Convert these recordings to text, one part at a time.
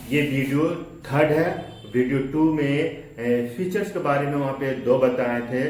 ये video third है। Video 2 में फीचर्स के बारे में वहाँ पे 2 बताए थे।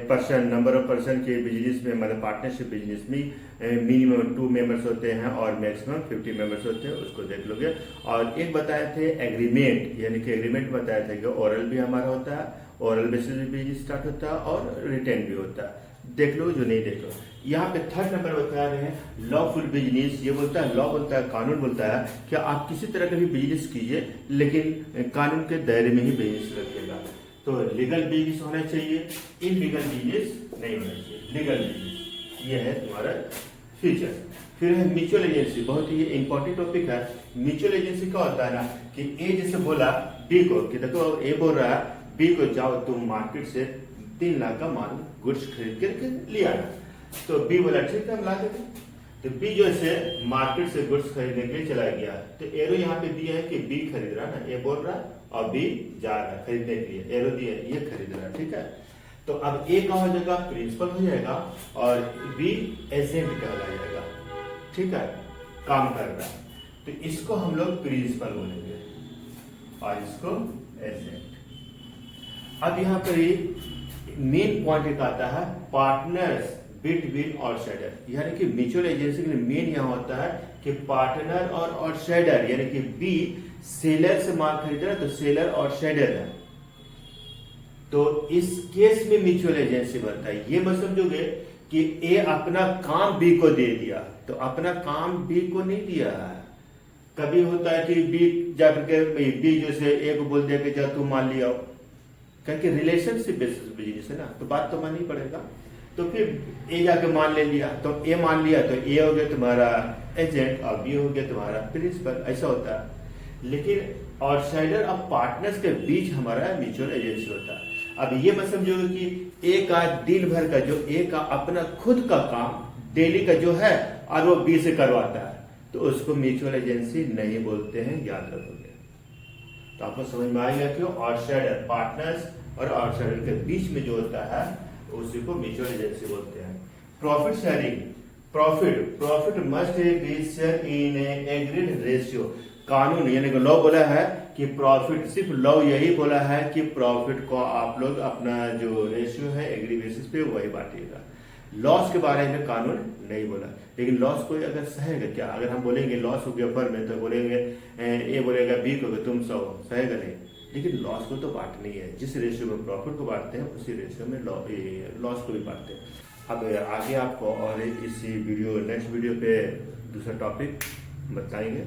पर्सन, नंबर ऑफ पर्सन के बिजनेस में, मतलब पार्टनरशिप बिजनेस में मिनिमम 2 मेंबर्स होते हैं और मैक्सिमम 50 मेंबर्स होते हैं, उसको देख लोगे। और एक बताए थे एग्रीमेंट, यानी कि एग्रीमेंट बताया था कि ओरल भी हमारा होता है, ओरल बेसिस भी बिजनेस स्टार्ट होता है और रिटेन भी होता है। देख लो जो नहीं देख लो। यहाँ पे थर्ड नंबर बता रहे हैं लॉफुल बिजनेस। ये बोलता है, लॉ बोलता है, कानून बोलता है कि आप किसी तरह का भी बिजनेस कीजिए लेकिन कानून के दायरे में ही बिजनेस रखिएगा। तो लीगल बिजनेस होना चाहिए, इनलीगल बिजनेस नहीं होना चाहिए, लीगल बिजनेस। ये है तुम्हारा फीचर। फिर है म्यूचुअल एजेंसी, बहुत ही इंपॉर्टेंट टॉपिक है। म्यूचुअल एजेंसी क्या होता है ना कि ए जैसे बोला बी को कि देखो ए बोल रहा है बी को, जाओ तुम मार्केट से 3 लाख का माल गुड्स खरीद करके ले आना। तो बी बोला ठीक है हम ला देंगे। तो बी जो है मार्केट से गुड्स खरीदने के लिए चला गया। तो एरो यहाँ पे दिया है कि बी खरीद रहा है ना, ए बोल रहा है और बी जा रहा है खरीदने के लिए, एरो दिया है, ये खरीद रहा है, ठीक है। तो अब ए का हो जाएगा प्रिंसिपल हो जाएगा और बी एजेंट कहलाएगा, ठीक है, काम कर रहा है। तो इसको हम लोग प्रिंसिपल बोलेंगे और इसको एजेंट। अब यहाँ पर मेन पॉइंट एक आता है पार्टनर्स बिटवीन आउटसाइडर, यानी कि म्यूचुअल एजेंसी के लिए मेन यहाँ होता है कि पार्टनर और आउटसाइडर, यानी कि बी सेलर से माल खरीद रहा है तो सेलर आउटसाइडर है। तो इस केस में म्यूचुअल एजेंसी बनता है। ये मत समझोगे कि ए अपना काम बी को दे दिया, तो अपना काम बी को नहीं दिया है। कभी होता है कि बी जाकर के बी जो से ए को बोल दिया कि जा तू मान लिया, क्योंकि रिलेशनशिप बेसिस बिजनेस है ना, तो बात तो माननी पड़ेगा। तो फिर ए जाके मान ले लिया, तो ए मान लिया तो ए हो गया तुम्हारा एजेंट और बी हो गया तुम्हारा प्रिंसिपल, ऐसा होता है। लेकिन आउटसाइडर अब पार्टनर्स के बीच हमारा म्यूचुअल एजेंसी होता है। अब ये मत समझोगे कि ए का दिन भर का जो ए का अपना खुद का काम डेली का जो है और वो बी से करवाता है, तो उसको म्यूचुअल एजेंसी नहीं बोलते हैं, याद रखोगे। तो आपको समझ में आएगा कि आउटसाइडर, पार्टनर्स और आउटसाइडर के बीच में जो होता है उसी को म्यूचुअल एजेंसी बोलते हैं। Profit sharing, profit must be share in agreed ratio. कानून यानी कि लॉ बोला है कि प्रॉफिट, सिर्फ लॉ यही बोला है कि प्रॉफिट को आप लोग अपना जो रेशियो है एग्री बेसिस पे वही बांटिएगा। लॉस के बारे में कानून नहीं बोला। लेकिन लॉस कोई अगर सहेगा क्या? अगर हम बोलेंगे लॉस हो गया फर्म में, तो बोलेंगे ए बोलेगा बी को तुम सहेगा नहीं। लेकिन लॉस को तो बांटनी है, जिस रेशियो में प्रॉफिट को बांटते हैं उसी रेशियो में लॉस को भी बांटते हैं। अब आगे आपको और इसी वीडियो नेक्स्ट वीडियो पे दूसरा टॉपिक बताएंगे।